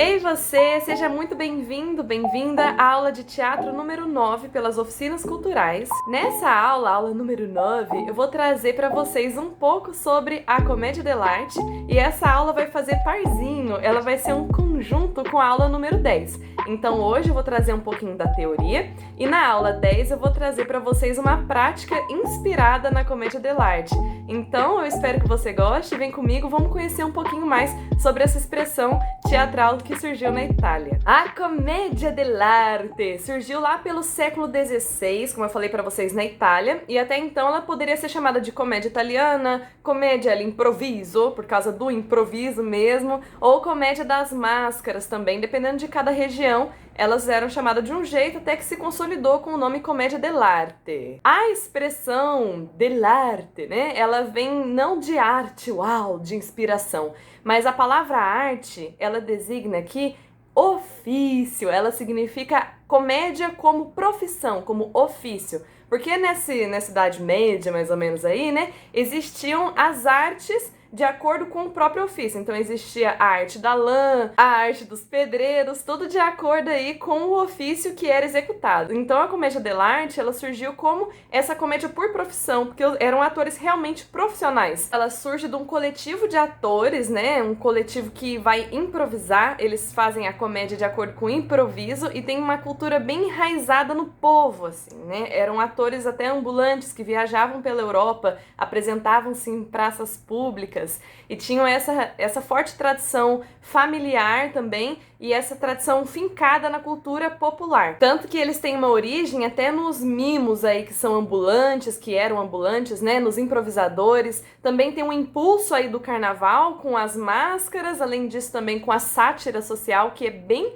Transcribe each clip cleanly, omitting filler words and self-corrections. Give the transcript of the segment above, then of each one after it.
Ei você, seja muito bem-vindo, bem-vinda à aula de teatro número 9 pelas Oficinas Culturais. Nessa aula, aula número 9, eu vou trazer para vocês um pouco sobre a comédia dell'arte e essa aula vai fazer parzinho, ela vai ser um conjunto com a aula número 10. Então hoje eu vou trazer um pouquinho da teoria e na aula 10 eu vou trazer para vocês uma prática inspirada na comédia dell'arte. Então eu espero que você goste, vem comigo, vamos conhecer um pouquinho mais sobre essa expressão teatral que surgiu na Itália. A commedia dell'arte surgiu lá pelo século XVI, como eu falei para vocês, na Itália, e até então ela poderia ser chamada de comédia italiana, comédia all'improvviso, por causa do improviso mesmo, ou comédia das máscaras também, dependendo de cada região. Elas eram chamadas de um jeito até que se consolidou com o nome comédia dell'arte. A expressão dell'arte, né, ela vem não de arte, uau, de inspiração, mas a palavra arte, ela designa aqui ofício, ela significa comédia como profissão, como ofício. Porque nessa Idade Média, mais ou menos aí, né, existiam as artes de acordo com o próprio ofício. Então existia a arte da lã, a arte dos pedreiros, tudo de acordo aí com o ofício que era executado. Então a comédia dell'arte, ela surgiu como essa comédia por profissão, porque eram atores realmente profissionais. Ela surge de um coletivo de atores, né, um coletivo que vai improvisar, eles fazem a comédia de acordo com o improviso e tem uma cultura bem enraizada no povo, assim, né, eram atores até ambulantes que viajavam pela Europa, apresentavam-se em praças públicas, e tinham essa forte tradição familiar também e essa tradição fincada na cultura popular. Tanto que eles têm uma origem até nos mimos aí que são ambulantes, que eram ambulantes, né, nos improvisadores. Também tem um impulso aí do carnaval com as máscaras, além disso também com a sátira social, que é bem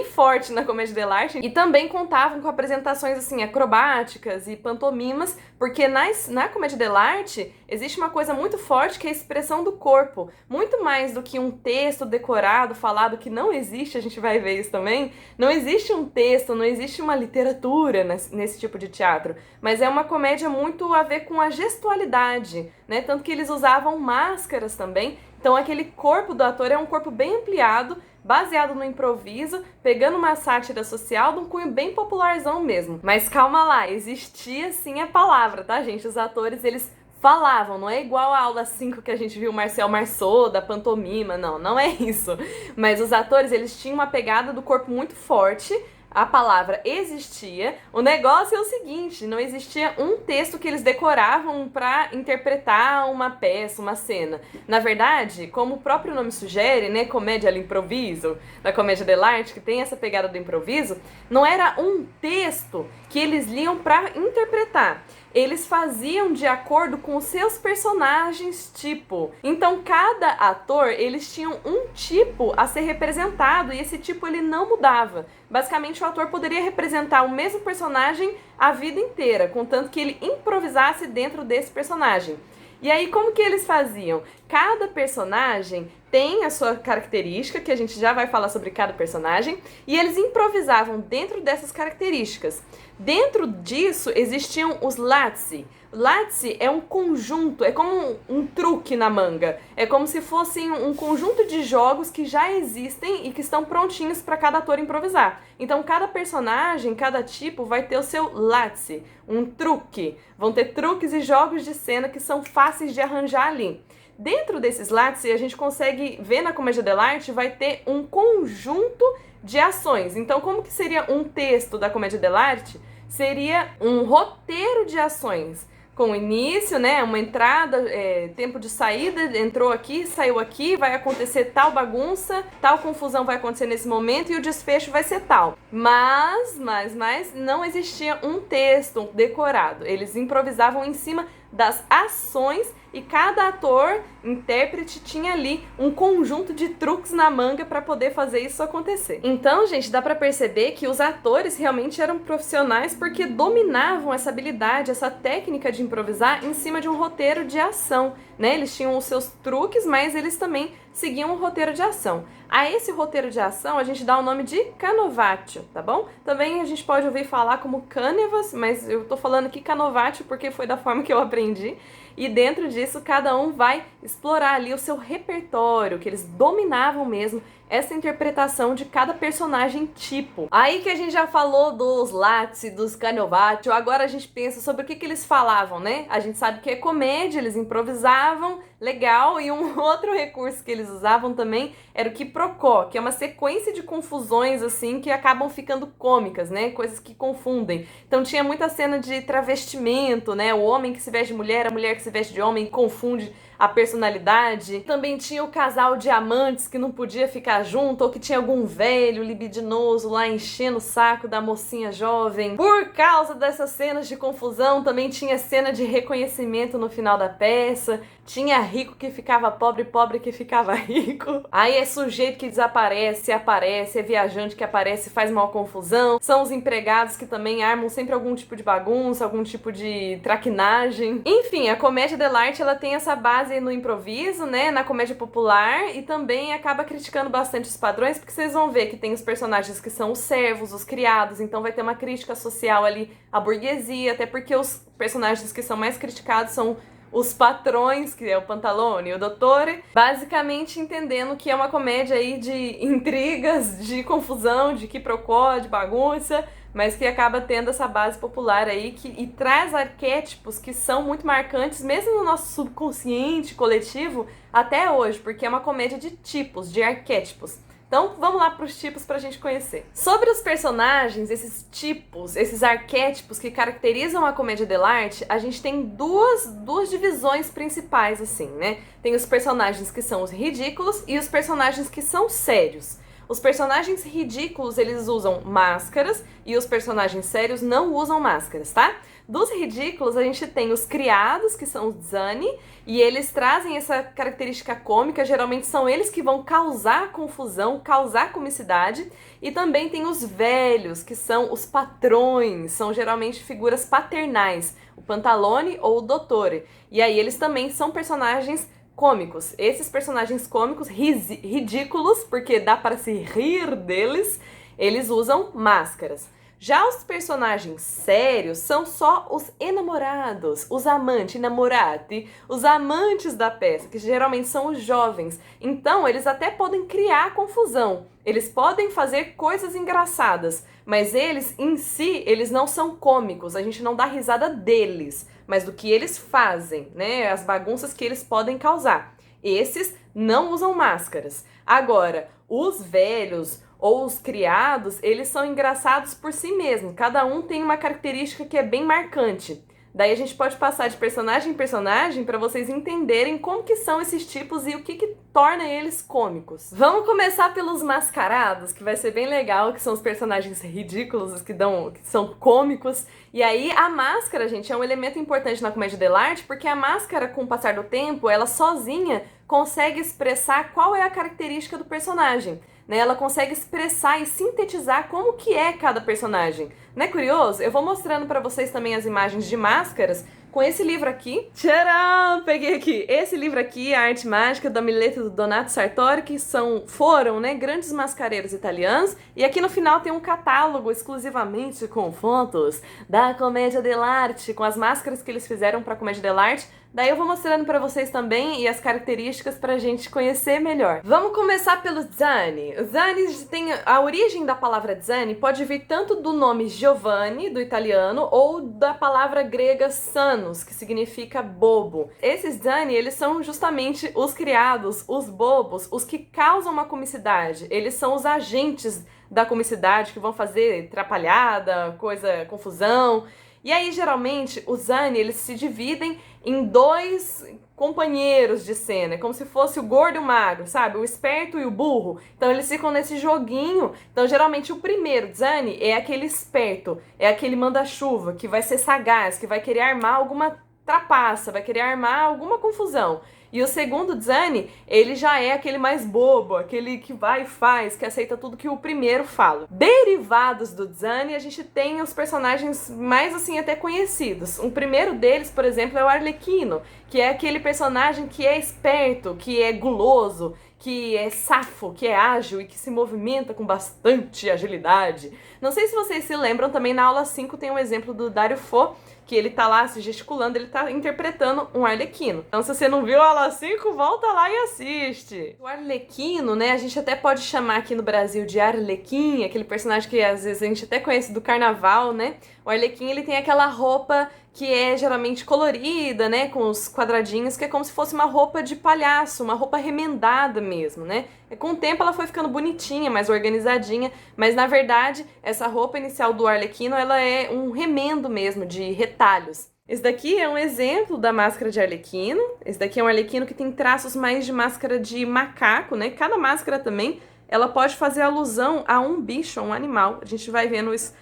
forte na comédia dell'arte, e também contavam com apresentações assim acrobáticas e pantomimas, porque na comédia dell'arte existe uma coisa muito forte que é a expressão do corpo, muito mais do que um texto decorado, falado, que não existe, a gente vai ver isso também, não existe um texto, não existe uma literatura nesse tipo de teatro, mas é uma comédia muito a ver com a gestualidade, né, tanto que eles usavam máscaras também, então aquele corpo do ator é um corpo bem ampliado, baseado no improviso, pegando uma sátira social de um cunho bem popularzão mesmo. Mas calma lá, existia sim a palavra, tá, gente? Os atores, eles falavam, não é igual a aula 5 que a gente viu o Marcel Marceau, da pantomima, não é isso. Mas os atores, eles tinham uma pegada do corpo muito forte, a palavra existia, o negócio é o seguinte, não existia um texto que eles decoravam para interpretar uma peça, uma cena. Na verdade, como o próprio nome sugere, né, comédia all'improvviso, da comédia dell'arte, que tem essa pegada do improviso, não era um texto que eles liam para interpretar. Eles faziam de acordo com os seus personagens tipo. Então, cada ator, eles tinham um tipo a ser representado e esse tipo ele não mudava. Basicamente, o ator poderia representar o mesmo personagem a vida inteira, contanto que ele improvisasse dentro desse personagem. E aí, como que eles faziam? Cada personagem tem a sua característica, que a gente já vai falar sobre cada personagem, e eles improvisavam dentro dessas características. Dentro disso, existiam os lazzi. Lazzi é um conjunto, é como um truque na manga. É como se fossem um conjunto de jogos que já existem e que estão prontinhos para cada ator improvisar. Então, cada personagem, cada tipo vai ter o seu lazzi, um truque. Vão ter truques e jogos de cena que são fáceis de arranjar ali. Dentro desses lazzi, a gente consegue ver na comédia dell'arte, vai ter um conjunto de ações. Então, como que seria um texto da comédia dell'arte? Seria um roteiro de ações, com início, né, uma entrada, tempo de saída, entrou aqui, saiu aqui, vai acontecer tal bagunça, tal confusão vai acontecer nesse momento e o desfecho vai ser tal. Mas não existia um texto decorado, eles improvisavam em cima das ações e cada ator, intérprete, tinha ali um conjunto de truques na manga para poder fazer isso acontecer. Então, gente, dá para perceber que os atores realmente eram profissionais porque dominavam essa habilidade, essa técnica de improvisar em cima de um roteiro de ação, né? Eles tinham os seus truques, mas eles também seguiam um roteiro de ação. A esse roteiro de ação a gente dá o nome de canovaccio, tá bom? Também a gente pode ouvir falar como canevas, mas eu tô falando aqui canovaccio porque foi da forma que eu aprendi. E dentro disso, cada um vai explorar ali o seu repertório, que eles dominavam mesmo essa interpretação de cada personagem tipo. Aí que a gente já falou dos Lazzi, dos Caniovatio, agora a gente pensa sobre o que eles falavam, né? A gente sabe que é comédia, eles improvisavam, legal, e um outro recurso que eles usavam também era o quiprocó, que é uma sequência de confusões, assim, que acabam ficando cômicas, né? Coisas que confundem. Então tinha muita cena de travestimento, né? O homem que se veste de mulher, a mulher que se veste de homem, confunde a personalidade. Também tinha o casal de amantes que não podia ficar junto, ou que tinha algum velho libidinoso lá enchendo o saco da mocinha jovem. Por causa dessas cenas de confusão, também tinha cena de reconhecimento no final da peça. Tinha rico que ficava pobre, pobre que ficava rico. Aí é sujeito que desaparece, aparece, é viajante que aparece e faz mal confusão. São os empregados que também armam sempre algum tipo de bagunça, algum tipo de traquinagem. Enfim, a comédia dell'arte, ela tem essa base no improviso, né, na comédia popular, e também acaba criticando bastante os padrões, porque vocês vão ver que tem os personagens que são os servos, os criados, então vai ter uma crítica social ali à burguesia, até porque os personagens que são mais criticados são os patrões, que é o Pantalone e o Dottore, basicamente entendendo que é uma comédia aí de intrigas, de confusão, de quiprocó, de bagunça, mas que acaba tendo essa base popular aí e traz arquétipos que são muito marcantes, mesmo no nosso subconsciente coletivo, até hoje, porque é uma comédia de tipos, de arquétipos. Então, vamos lá para os tipos para a gente conhecer. Sobre os personagens, esses tipos, esses arquétipos que caracterizam a comédia dell'arte, a gente tem duas divisões principais, assim, né? Tem os personagens que são os ridículos e os personagens que são sérios. Os personagens ridículos, eles usam máscaras e os personagens sérios não usam máscaras, tá? Dos ridículos, a gente tem os criados, que são os Zani, e eles trazem essa característica cômica, geralmente são eles que vão causar confusão, causar comicidade, e também tem os velhos, que são os patrões, são geralmente figuras paternais, o Pantalone ou o Dottore, e aí eles também são personagens cômicos. Esses personagens cômicos, ridículos, porque dá para se rir deles, eles usam máscaras. Já os personagens sérios são só os enamorados, os amanti, innamorati, os amantes da peça, que geralmente são os jovens. Então, eles até podem criar confusão, eles podem fazer coisas engraçadas, mas eles, em si, eles não são cômicos, a gente não dá risada deles, mas do que eles fazem, né? As bagunças que eles podem causar. Esses não usam máscaras. Agora, os velhos ou os criados, eles são engraçados por si mesmos. Cada um tem uma característica que é bem marcante. Daí a gente pode passar de personagem em personagem para vocês entenderem como que são esses tipos e o que torna eles cômicos. Vamos começar pelos mascarados, que vai ser bem legal, que são os personagens ridículos, que são cômicos. E aí a máscara, gente, é um elemento importante na comédia dell'arte, porque a máscara, com o passar do tempo, ela sozinha consegue expressar qual é a característica do personagem. Né? Ela consegue expressar e sintetizar como que é cada personagem. Não é curioso? Eu vou mostrando para vocês também as imagens de máscaras com esse livro aqui. Tcharam! Peguei aqui. Esse livro aqui, A Arte Mágica, do Amileto e do Donato Sartori, que foram, né, grandes mascareiros italianos. E aqui no final tem um catálogo exclusivamente com fotos da comédia dell'arte, com as máscaras que eles fizeram para a comédia dell'arte. Daí eu vou mostrando pra vocês também e as características pra gente conhecer melhor. Vamos começar pelo Zani. O Zani tem a origem da palavra Zani pode vir tanto do nome Giovanni, do italiano, ou da palavra grega sanos, que significa bobo. Esses Zani, eles são justamente os criados, os bobos, os que causam uma comicidade. Eles são os agentes da comicidade que vão fazer atrapalhada, confusão. E aí, geralmente, os Zani, eles se dividem em dois companheiros de cena, como se fosse o gordo e o magro, sabe? O esperto e o burro. Então, eles ficam nesse joguinho. Então, geralmente, o primeiro Zani é aquele esperto, é aquele manda-chuva, que vai ser sagaz, que vai querer armar alguma trapaça, vai querer armar alguma confusão. E o segundo Zani, ele já é aquele mais bobo, aquele que vai e faz, que aceita tudo que o primeiro fala. Derivados do Zani, a gente tem os personagens mais, assim, até conhecidos. Um primeiro deles, por exemplo, é o Arlequino, que é aquele personagem que é esperto, que é guloso, que é safo, que é ágil e que se movimenta com bastante agilidade. Não sei se vocês se lembram, também na aula 5 tem um exemplo do Dario Fo, que ele tá lá se gesticulando, ele tá interpretando um arlequino. Então, se você não viu Aula 5, volta lá e assiste. O arlequino, né, a gente até pode chamar aqui no Brasil de Arlequim, aquele personagem que às vezes a gente até conhece do carnaval, né? O arlequim, ele tem aquela roupa que é geralmente colorida, né, com os quadradinhos, que é como se fosse uma roupa de palhaço, uma roupa remendada mesmo, né? Com o tempo ela foi ficando bonitinha, mais organizadinha, mas na verdade essa roupa inicial do arlequino, ela é um remendo mesmo, de retalhos. Esse daqui é um exemplo da máscara de arlequino. Esse daqui é um arlequino que tem traços mais de máscara de macaco, né? Cada máscara também, ela pode fazer alusão a um bicho, a um animal. A gente vai vendo isso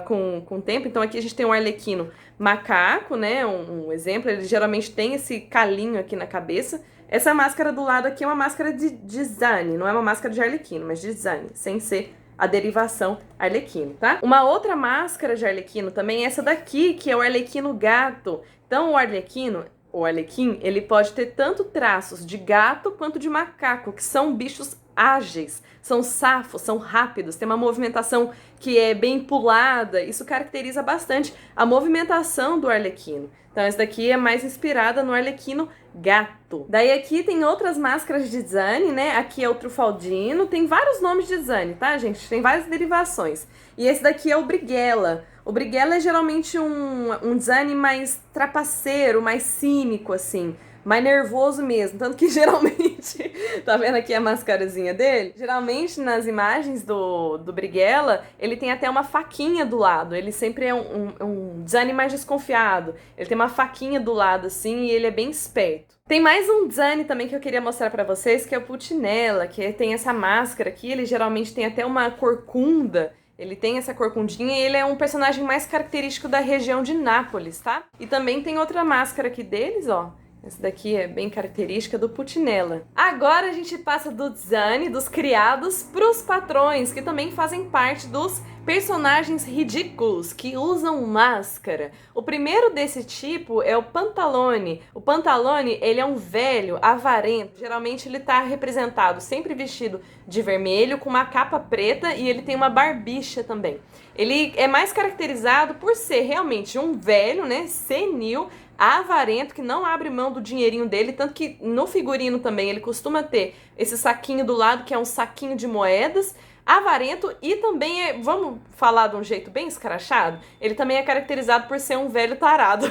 com o tempo. Então aqui a gente tem um arlequino macaco, né? Um exemplo, ele geralmente tem esse calinho aqui na cabeça. Essa máscara do lado aqui é uma máscara de design, não é uma máscara de arlequino, mas de design, sem ser a derivação arlequino, tá? Uma outra máscara de arlequino também é essa daqui, que é o arlequino gato. Então o arlequim, ele pode ter tanto traços de gato quanto de macaco, que são bichos ágeis, são safos, são rápidos, tem uma movimentação que é bem pulada. Isso caracteriza bastante a movimentação do arlequino. Então essa daqui é mais inspirada no arlequino gato. Daí aqui tem outras máscaras de design, né? Aqui é o Trufaldino, tem vários nomes de design, tá, gente? Tem várias derivações. E esse daqui é o Brighella. O Brighella é geralmente um design mais trapaceiro, mais cínico, assim, mais nervoso mesmo. Tanto que geralmente, tá vendo aqui a mascarazinha dele? Geralmente nas imagens do Brighella, ele tem até uma faquinha do lado. Ele sempre é um design mais desconfiado. Ele tem uma faquinha do lado, assim, e ele é bem esperto. Tem mais um design também que eu queria mostrar pra vocês, que é o Pulcinella, que tem essa máscara aqui. Ele geralmente tem até uma corcunda. Ele tem essa corcundinha e ele é um personagem mais característico da região de Nápoles, tá? E também tem outra máscara aqui deles, ó. Essa daqui é bem característica do Pulcinella. Agora a gente passa do design dos criados para os patrões, que também fazem parte dos personagens ridículos que usam máscara. O primeiro desse tipo é o Pantalone. O Pantalone, ele é um velho avarento. Geralmente ele tá representado sempre vestido de vermelho, com uma capa preta, e ele tem uma barbicha também. Ele é mais caracterizado por ser realmente um velho, né, senil, avarento, que não abre mão do dinheirinho dele, tanto que no figurino também ele costuma ter esse saquinho do lado, que é um saquinho de moedas, avarento, e também vamos falar de um jeito bem escrachado, ele também é caracterizado por ser um velho tarado.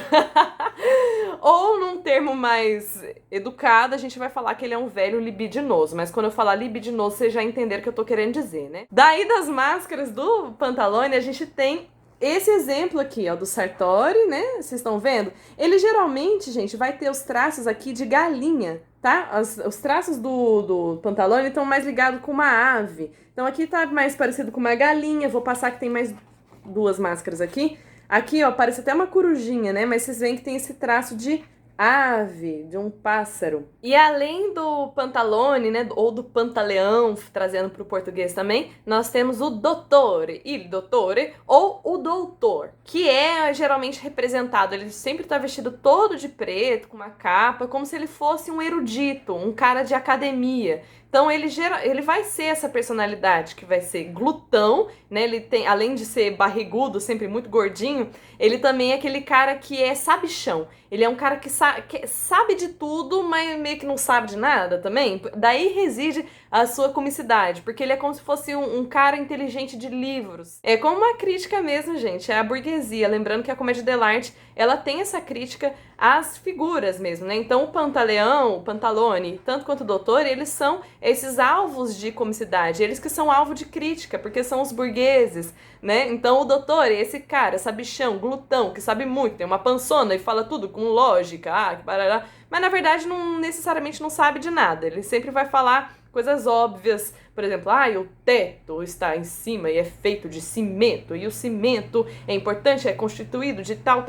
Ou num termo mais educado, a gente vai falar que ele é um velho libidinoso, mas quando eu falar libidinoso, vocês já entenderam o que eu tô querendo dizer, né? Daí das máscaras do Pantalone, a gente tem esse exemplo aqui, ó, do Sartori, né? Vocês estão vendo? Ele geralmente, gente, vai ter os traços aqui de galinha, tá? Os traços do Pantalone estão mais ligados com uma ave. Então aqui tá mais parecido com uma galinha. Vou passar que tem mais duas máscaras aqui. Aqui, ó, parece até uma corujinha, né? Mas vocês veem que tem esse traço de ave, de um pássaro. E além do Pantalone, né, ou do Pantaleão, trazendo para o português também, nós temos o Dottore, il Dottore, ou o doutor, que é geralmente representado, ele sempre está vestido todo de preto, com uma capa, como se ele fosse um erudito, um cara de academia. Então ele vai ser essa personalidade que vai ser glutão, né? Ele tem, além de ser barrigudo, sempre muito gordinho, ele também é aquele cara que é sabichão. Ele é um cara que sabe de tudo, mas meio que não sabe de nada também. Daí reside a sua comicidade, porque ele é como se fosse um cara inteligente de livros. É como uma crítica mesmo, gente, é a burguesia. Lembrando que a comédia dell'arte, ela tem essa crítica às figuras mesmo, né? Então o Pantaleão, o Pantalone, tanto quanto o Dottore, eles são esses alvos de comicidade, eles que são alvo de crítica, porque são os burgueses, né? Então o Dottore é esse cara, sabichão, glutão, que sabe muito, tem uma pançona e fala tudo com lógica, que barará, mas na verdade não necessariamente não sabe de nada, ele sempre vai falar coisas óbvias, por exemplo, o teto está em cima e é feito de cimento, e o cimento é importante, é constituído de tal,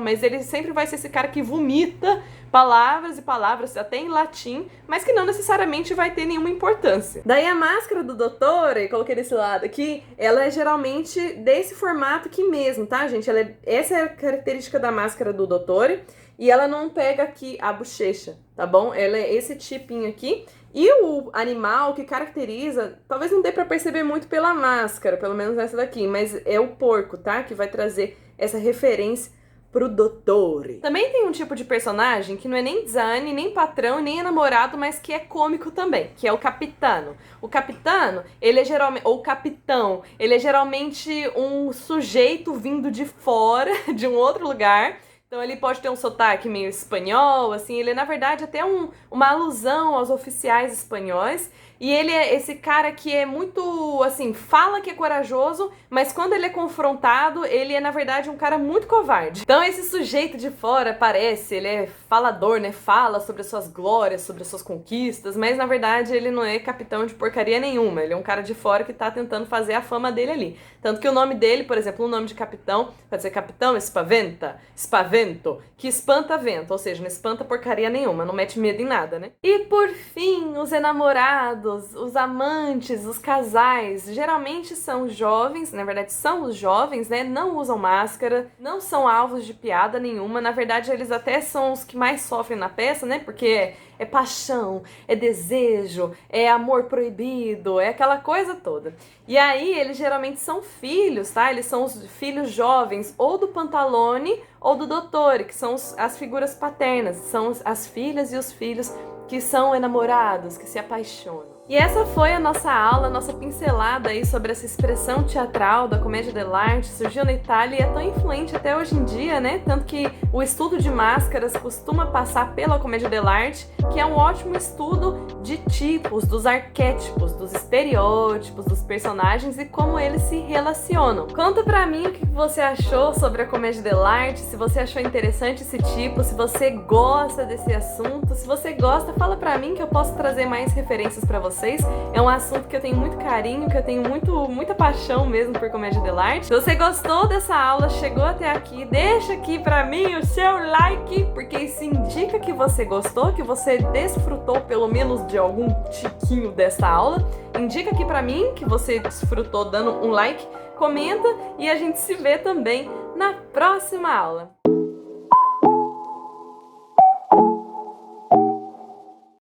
mas ele sempre vai ser esse cara que vomita palavras e palavras, até em latim, mas que não necessariamente vai ter nenhuma importância. Daí a máscara do Dottore, coloquei desse lado aqui, ela é geralmente desse formato aqui mesmo, tá, gente? Essa é a característica da máscara do Dottore, e ela não pega aqui a bochecha, tá bom? Ela é esse tipinho aqui. E o animal que caracteriza, talvez não dê pra perceber muito pela máscara, pelo menos essa daqui, mas é o porco, tá? Que vai trazer essa referência pro dottore. Também tem um tipo de personagem que não é nem Zane, nem patrão, nem namorado, mas que é cômico também, que é o capitano. O capitano, ele é geralmente, ou capitão, ele é geralmente um sujeito vindo de fora, de um outro lugar. Então ele pode ter um sotaque meio espanhol, assim, ele é na verdade até uma alusão aos oficiais espanhóis. E ele é esse cara que é muito, assim, fala que é corajoso, mas quando ele é confrontado, ele é na verdade um cara muito covarde. Então esse sujeito de fora parece, ele é falador, né? Fala sobre as suas glórias, sobre as suas conquistas, mas na verdade ele não é capitão de porcaria nenhuma. Ele é um cara de fora que tá tentando fazer a fama dele ali. Tanto que o nome dele, por exemplo, o nome de capitão, pode ser capitão espaventa, espavento, que espanta vento, ou seja, não espanta porcaria nenhuma, não mete medo em nada, né? E por fim, os enamorados, os amantes, os casais, geralmente são jovens, na verdade são os jovens, né? Não usam máscara, não são alvos de piada nenhuma, na verdade eles até são os que mais sofrem na peça, né? Porque é paixão, é desejo, é amor proibido, é aquela coisa toda. E aí eles geralmente são filhos, tá? Eles são os filhos jovens ou do Pantalone ou do Dottore, que são as figuras paternas, são as filhas e os filhos que são enamorados, que se apaixonam. E essa foi a nossa aula, nossa pincelada aí sobre essa expressão teatral da comédia dell'arte, surgiu na Itália e é tão influente até hoje em dia, né? Tanto que o estudo de máscaras costuma passar pela comédia dell'arte, que é um ótimo estudo de tipos, dos arquétipos, dos estereótipos, dos personagens e como eles se relacionam. Conta pra mim o que você achou sobre a comédia dell'arte, se você achou interessante esse tipo, se você gosta desse assunto, se você gosta, fala pra mim que eu posso trazer mais referências pra vocês. É um assunto que eu tenho muito carinho, que eu tenho muita paixão mesmo por comédia dell'arte. Se você gostou dessa aula, chegou até aqui, deixa aqui pra mim o seu like, porque isso indica que você gostou, que você desfrutou pelo menos de algum tiquinho dessa aula. Indica aqui pra mim que você desfrutou dando um like, comenta e a gente se vê também na próxima aula.